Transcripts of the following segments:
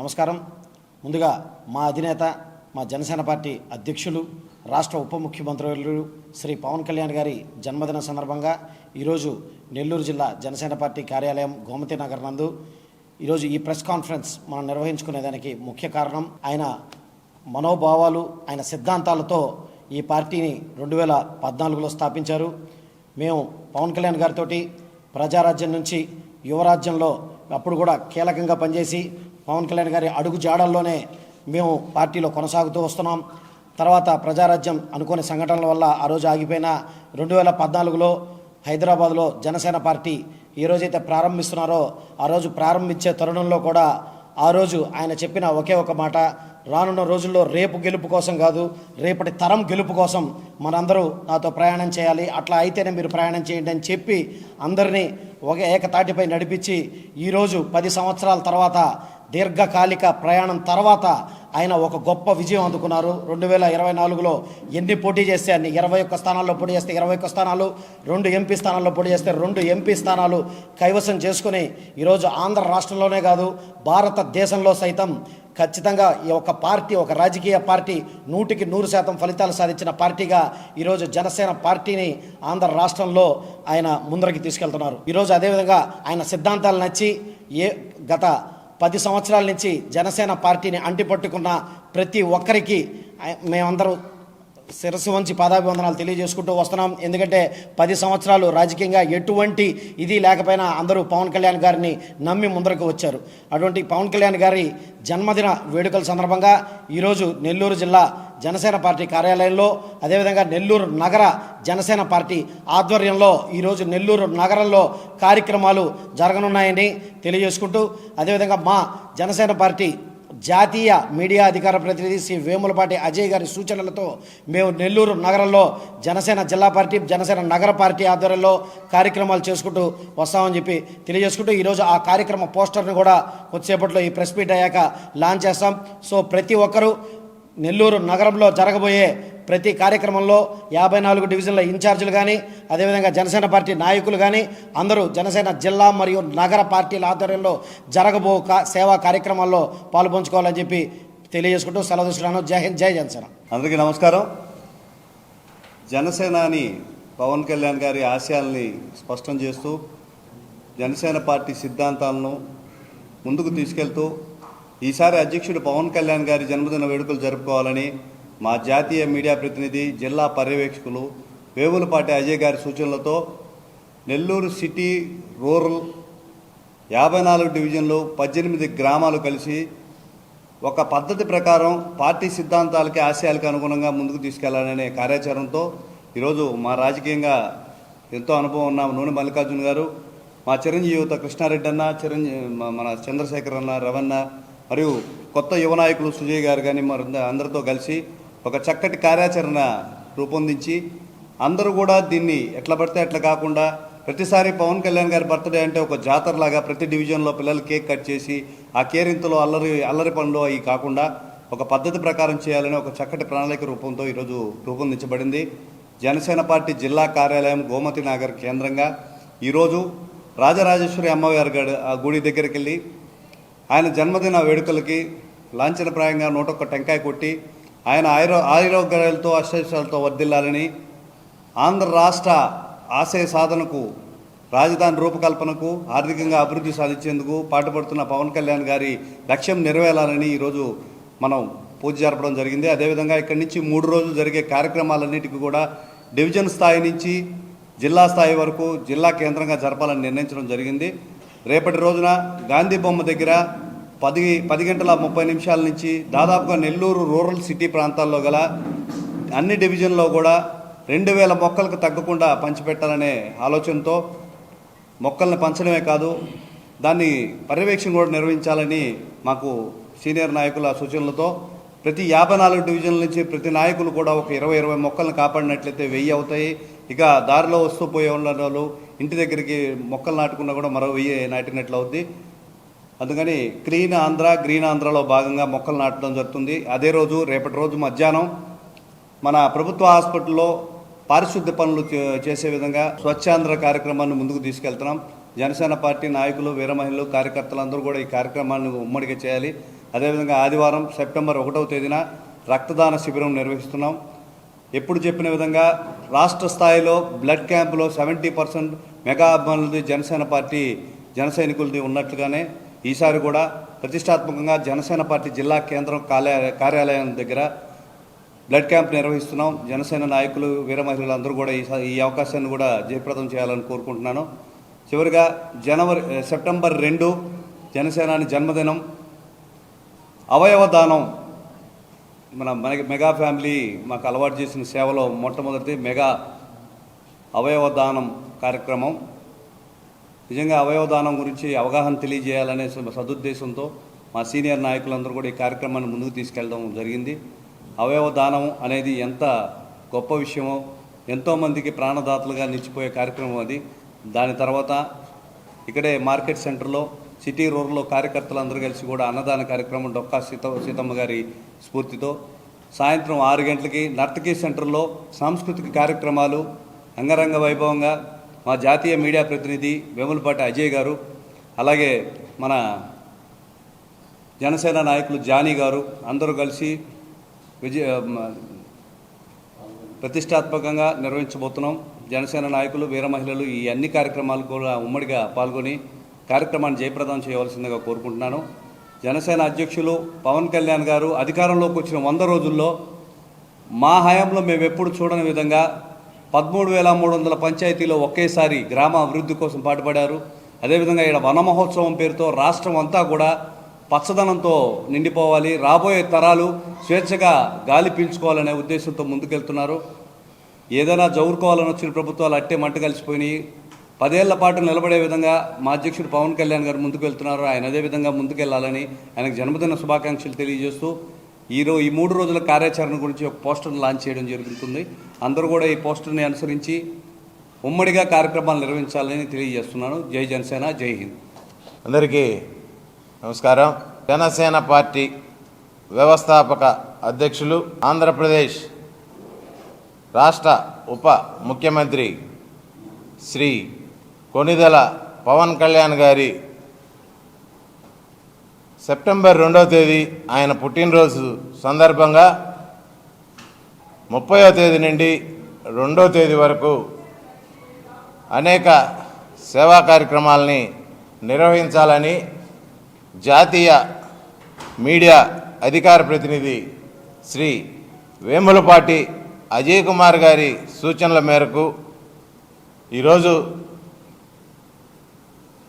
నమస్కారం. ముందుగా మా అధినేత, మా జనసేన పార్టీ అధ్యక్షులు, రాష్ట్ర ఉప ముఖ్యమంత్రులు శ్రీ పవన్ కళ్యాణ్ గారి జన్మదిన సందర్భంగా ఈరోజు నెల్లూరు జిల్లా జనసేన పార్టీ కార్యాలయం గోమతి నగర్ నందు ఈరోజు ఈ ప్రెస్ కాన్ఫరెన్స్ మనం నిర్వహించుకునేదానికి ముఖ్య కారణం ఆయన మనోభావాలు, ఆయన సిద్ధాంతాలతో ఈ పార్టీని 2014లో స్థాపించారు. మేము పవన్ కళ్యాణ్ గారితో ప్రజారాజ్యం నుంచి యువరాజ్యంలో అప్పుడు కూడా కీలకంగా పనిచేసి పవన్ కళ్యాణ్ గారి అడుగు జాడల్లోనే మేము పార్టీలో కొనసాగుతూ వస్తున్నాం. తర్వాత ప్రజారాజ్యం అనుకోని సంఘటనల వల్ల ఆ రోజు ఆగిపోయిన 2014లో హైదరాబాద్లో జనసేన పార్టీ ఏ రోజైతే ప్రారంభిస్తున్నారో ఆ రోజు ప్రారంభించే తరుణంలో కూడా ఆ రోజు ఆయన చెప్పిన ఒకే ఒక మాట, రానున్న రోజుల్లో రేపు గెలుపు కోసం కాదు, రేపటి తరం గెలుపు కోసం మనందరూ నాతో ప్రయాణం చేయాలి, అట్లా అయితేనే మీరు ప్రయాణం చేయండి అని చెప్పి అందరినీ ఒక ఏకతాటిపై నడిపించి ఈరోజు 10 సంవత్సరాల తర్వాత దీర్ఘకాలిక ప్రయాణం తర్వాత ఆయన ఒక గొప్ప విజయం అందుకున్నారు. 2024లో ఎన్ని పోటీ చేస్తే అన్ని 21 స్థానాల్లో పోటీ చేస్తే 21 స్థానాలు, 2 ఎంపీ స్థానాల్లో పోటీ చేస్తే 2 ఎంపీ స్థానాలు కైవసం చేసుకుని ఈరోజు ఆంధ్ర రాష్ట్రంలోనే కాదు భారతదేశంలో సైతం ఖచ్చితంగా ఈ ఒక పార్టీ, ఒక రాజకీయ పార్టీ 100% ఫలితాలు సాధించిన పార్టీగా ఈరోజు జనసేన పార్టీని ఆంధ్ర రాష్ట్రంలో ఆయన ముందరికి తీసుకెళ్తున్నారు. ఈరోజు అదేవిధంగా ఆయన సిద్ధాంతాలు నచ్చి గత 10 సంవత్సరాల నుంచి జనసేన పార్టీని అంటిపట్టుకున్న ప్రతి ఒక్కరికి మేమందరూ శిరస్సు వంచి పాదాభివందనాలు తెలియజేసుకుంటూ వస్తున్నాం. ఎందుకంటే 10 సంవత్సరాలు రాజకీయంగా ఎటువంటి ఇది లేకపోయినా అందరూ పవన్ కళ్యాణ్ గారిని నమ్మి ముందరకు వచ్చారు. అటువంటి పవన్ కళ్యాణ్ గారి జన్మదిన వేడుకల సందర్భంగా ఈరోజు నెల్లూరు జిల్లా జనసేన పార్టీ కార్యాలయంలో, అదేవిధంగా నెల్లూరు నగర జనసేన పార్టీ ఆధ్వర్యంలో ఈరోజు నెల్లూరు నగరంలో కార్యక్రమాలు జరగనున్నాయని తెలియజేసుకుంటూ, అదేవిధంగా మా జనసేన పార్టీ జాతీయ మీడియా అధికార ప్రతినిధి శ్రీ వేములపాటి అజయ్ గారి సూచనలతో మేము నెల్లూరు నగరంలో జనసేన జిల్లా పార్టీ, జనసేన నగర పార్టీ ఆధ్వర్యంలో కార్యక్రమాలు చేసుకుంటూ వస్తామని చెప్పి తెలియజేసుకుంటూ ఈరోజు ఆ కార్యక్రమ పోస్టర్ని కూడా కొద్దిసేపట్లో ఈ ప్రెస్ మీట్ అయ్యాక లాంచ్ చేస్తాం. సో ప్రతి ఒక్కరూ నెల్లూరు నగరంలో జరగబోయే ప్రతి కార్యక్రమంలో 54 డివిజన్ల ఇన్ఛార్జీలు కానీ, అదేవిధంగా జనసేన పార్టీ నాయకులు కానీ అందరూ జనసేన జిల్లా మరియు నగర పార్టీల ఆధ్వర్యంలో జరగబో సేవా కార్యక్రమాల్లో పాల్పంచుకోవాలని చెప్పి తెలియజేసుకుంటూ సెలవు తీసుకున్నాను. జై హింద్, జై జనసేన. అందరికీ నమస్కారం. జనసేనాని పవన్ కళ్యాణ్ గారి ఆశయాల్ని స్పష్టం చేస్తూ జనసేన పార్టీ సిద్ధాంతాలను ముందుకు తీసుకెళ్తూ ఈసారి అధ్యక్షుడు పవన్ కళ్యాణ్ గారి జన్మదిన వేడుకలు జరుపుకోవాలని మా జాతీయ మీడియా ప్రతినిధి, జిల్లా పర్యవేక్షకులు వేములపాటి అజయ్ గారి సూచనలతో నెల్లూరు సిటీ, రూరల్ 54 డివిజన్లు 18 గ్రామాలు కలిసి ఒక పద్ధతి ప్రకారం పార్టీ సిద్ధాంతాలకి, ఆశయాలకు అనుగుణంగా ముందుకు తీసుకెళ్లాలనే కార్యాచరణతో ఈరోజు మా రాజకీయంగా ఎంతో అనుభవం ఉన్న నూనె మల్లికార్జున గారు, మా చిరంజీవి యువత కృష్ణారెడ్డి అన్న, మన చంద్రశేఖర్ అన్న, రవణ మరియు కొత్త యువ నాయకులు సుజయ్ గారు కానీ మరి అందరితో కలిసి ఒక చక్కటి కార్యాచరణ రూపొందించి అందరూ కూడా దీన్ని ఎట్లా పడితే అట్లా కాకుండా ప్రతిసారి పవన్ కళ్యాణ్ గారి బర్త్డే అంటే ఒక జాతరలాగా ప్రతి డివిజన్లో పిల్లలు కేక్ కట్ చేసి ఆ కేరింతలో అల్లరి పనులు అవి కాకుండా ఒక పద్ధతి ప్రకారం చేయాలని ఒక చక్కటి ప్రణాళిక రూపంతో ఈరోజు రూపొందించబడింది. జనసేన పార్టీ జిల్లా కార్యాలయం గోమతి నగర్ కేంద్రంగా ఈరోజు రాజరాజేశ్వరి అమ్మవారి గుడి దగ్గరికి వెళ్ళి ఆయన జన్మదిన వేడుకలకి లాంఛనప్రాయంగా 101 టెంకాయ కొట్టి ఆయన ఆరోగ్యాలతో అష్టైశ్వర్యాలతో వర్ధిల్లాలని, ఆంధ్ర రాష్ట్ర ఆశయ సాధనకు, రాజధాని రూపకల్పనకు, ఆర్థికంగా అభివృద్ధి సాధించేందుకు పాటుపడుతున్న పవన్ కళ్యాణ్ గారి లక్ష్యం నెరవేరాలని ఈరోజు మనం పూజ జరపడం జరిగింది. అదేవిధంగా ఇక్కడి నుంచి 3 రోజులు జరిగే కార్యక్రమాలన్నిటికీ కూడా డివిజన్ స్థాయి నుంచి జిల్లా స్థాయి వరకు జిల్లా కేంద్రంగా జరపాలని నిర్ణయించడం జరిగింది. రేపటి రోజున గాంధీ బొమ్మ దగ్గర 10 గంటల 30 నిమిషాల నుంచి దాదాపుగా నెల్లూరు రూరల్ సిటీ ప్రాంతాల్లో గల అన్ని డివిజన్లో కూడా 2000 మొక్కలకు తగ్గకుండా పంచిపెట్టాలనే ఆలోచనతో మొక్కల్ని పంచడమే కాదు దాన్ని పర్యవేక్షణ కూడా నిర్వహించాలని మాకు సీనియర్ నాయకుల సూచనలతో ప్రతి 54 డివిజన్ల నుంచి ప్రతి నాయకులు కూడా ఒక 20 మొక్కలను కాపాడినట్లయితే 1000 అవుతాయి. ఇక దారిలో వస్తూ పోయే వాళ్ళు ఇంటి దగ్గరికి మొక్కలు నాటుకున్నా కూడా మరో 1000 నాటినట్లు అవుద్ది. అందుకని క్లీన్ ఆంధ్ర, గ్రీన్ ఆంధ్రలో భాగంగా మొక్కలు నాటడం జరుగుతుంది. అదే రోజు రేపటి రోజు మధ్యాహ్నం మన ప్రభుత్వ హాస్పిటల్లో పారిశుద్ధ్య పనులు చేసే విధంగా స్వచ్ఛాంధ్ర కార్యక్రమాన్ని ముందుకు తీసుకెళ్తున్నాం. జనసేన పార్టీ నాయకులు, వీర మహిళలు, కార్యకర్తలు అందరూ కూడా ఈ కార్యక్రమాన్ని ఉమ్మడిగా చేయాలి. అదేవిధంగా ఆదివారం సెప్టెంబర్ 1వ తేదీన రక్తదాన శిబిరం నిర్వహిస్తున్నాం. ఎప్పుడు చెప్పిన విధంగా రాష్ట్ర స్థాయిలో బ్లడ్ క్యాంపులో 70% మెగా అభిమానులది జనసేన పార్టీ జన సైనికులది ఉన్నట్లుగానే ఈసారి కూడా ప్రతిష్టాత్మకంగా జనసేన పార్టీ జిల్లా కేంద్రం కార్యాలయం దగ్గర బ్లడ్ క్యాంప్ నిర్వహిస్తున్నాం. జనసేన నాయకులు వీర మహిళలు అందరూ కూడా ఈ అవకాశాన్ని కూడా జయప్రదం చేయాలని కోరుకుంటున్నాను. చివరిగా సెప్టెంబర్ 2 జనసేనాని జన్మదినం. అవయవ దానం మన మెగా ఫ్యామిలీ మాకు అలవాటు చేసిన సేవలో మొట్టమొదటి మెగా అవయవ దానం కార్యక్రమం. నిజంగా అవయవ దానం గురించి అవగాహన తెలియజేయాలనే సదుద్దేశంతో మా సీనియర్ నాయకులందరూ కూడా ఈ కార్యక్రమాన్ని ముందుకు తీసుకెళ్ళడం జరిగింది. అవయవ దానం అనేది ఎంత గొప్ప విషయమో, ఎంతోమందికి ప్రాణదాతలుగా నిలిచిపోయే కార్యక్రమం అది. దాని తర్వాత ఇక్కడే మార్కెట్ సెంటర్లో సిటీ రూరల్లో కార్యకర్తలందరూ కలిసి కూడా అన్నదాన కార్యక్రమం డొక్కా సీతమ్మ గారి స్ఫూర్తితో సాయంత్రం 6 గంటలకి నర్తకీ సెంటర్లో సాంస్కృతిక కార్యక్రమాలు అంగరంగ వైభవంగా మా జాతీయ మీడియా ప్రతినిధి వేములపాటి అజయ్ గారు, అలాగే మన జనసేన నాయకులు జానీ గారు అందరూ కలిసి ప్రతిష్టాత్మకంగా నిర్వహించబోతున్నాం. జనసేన నాయకులు వీర మహిళలు ఈ అన్ని కార్యక్రమాలు కూడా ఉమ్మడిగా పాల్గొని కార్యక్రమాన్ని జయప్రదం చేయవలసిందిగా కోరుకుంటున్నాను. జనసేన అధ్యక్షులు పవన్ కళ్యాణ్ గారు అధికారంలోకి వచ్చిన 100 రోజుల్లో మా హయాంలో మేము ఎప్పుడు చూడని విధంగా 13,300 పంచాయతీలో ఒకేసారి గ్రామ అభివృద్ధి కోసం పాటుపడారు. అదేవిధంగా ఇక్కడ వన మహోత్సవం పేరుతో రాష్ట్రం అంతా కూడా పచ్చదనంతో నిండిపోవాలి, రాబోయే తరాలు స్వేచ్ఛగా గాలి పీల్చుకోవాలనే ఉద్దేశంతో ముందుకెళ్తున్నారు. ఏదైనా జౌరుకోవాలని వచ్చిన ప్రభుత్వాలు అట్టే మంట కలిసిపోయినాయి. 10 ఏళ్ల పాటు నిలబడే విధంగా మా అధ్యక్షుడు పవన్ కళ్యాణ్ గారు ముందుకు వెళ్తున్నారు. ఆయన అదేవిధంగా ముందుకెళ్లాలని ఆయనకు జన్మదిన శుభాకాంక్షలు తెలియజేస్తూ ఈ 3 రోజుల కార్యాచరణ గురించి ఒక పోస్టర్ను లాంచ్ చేయడం జరుగుతుంది. అందరూ కూడా ఈ పోస్టర్ని అనుసరించి ఉమ్మడిగా కార్యక్రమాలు నిర్వహించాలని తెలియజేస్తున్నాను. జై జనసేన, జై హింద్. అందరికీ నమస్కారం. జనసేన పార్టీ వ్యవస్థాపక అధ్యక్షులు, ఆంధ్రప్రదేశ్ రాష్ట్ర ఉప ముఖ్యమంత్రి శ్రీ కొణిదెల పవన్ కళ్యాణ్ గారి సెప్టెంబర్ 2వ తేదీ ఆయన పుట్టినరోజు సందర్భంగా 30వ తేదీ నుండి 2వ తేదీ వరకు అనేక సేవా కార్యక్రమాలని నిర్వహించాలని జాతీయ మీడియా అధికార ప్రతినిధి శ్రీ వేములపాటి అజయ్ కుమార్ గారి సూచనల మేరకు ఈరోజు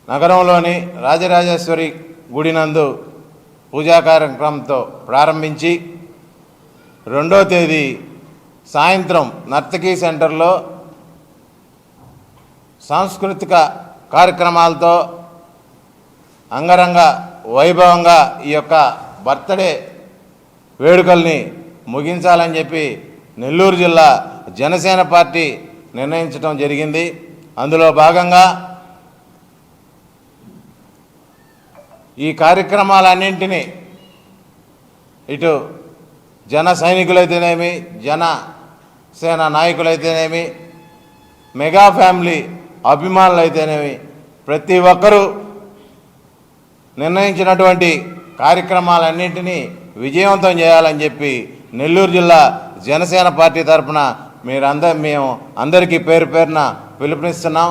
నగరంలోని రాజరాజేశ్వరి గుడి నందు పూజా కార్యక్రమంతో ప్రారంభించి 2వ తేదీ సాయంత్రం నర్తకీ సెంటర్లో సాంస్కృతిక కార్యక్రమాలతో అంగరంగ వైభవంగా ఈ యొక్క బర్త్డే వేడుకల్ని ముగించాలని చెప్పి నెల్లూరు జిల్లా జనసేన పార్టీ నిర్ణయించడం జరిగింది. అందులో భాగంగా ఈ కార్యక్రమాలన్నింటినీ ఇటు జన సైనికులైతేనేమి, జనసేన నాయకులైతేనేమి, మెగా ఫ్యామిలీ అభిమానులైతేనేమి ప్రతి ఒక్కరూ నిర్ణయించినటువంటి కార్యక్రమాలన్నింటినీ విజయవంతం చేయాలని చెప్పి నెల్లూరు జిల్లా జనసేన పార్టీ తరఫున మేము అందరికీ పేరు పేరున పిలుపునిస్తున్నాం.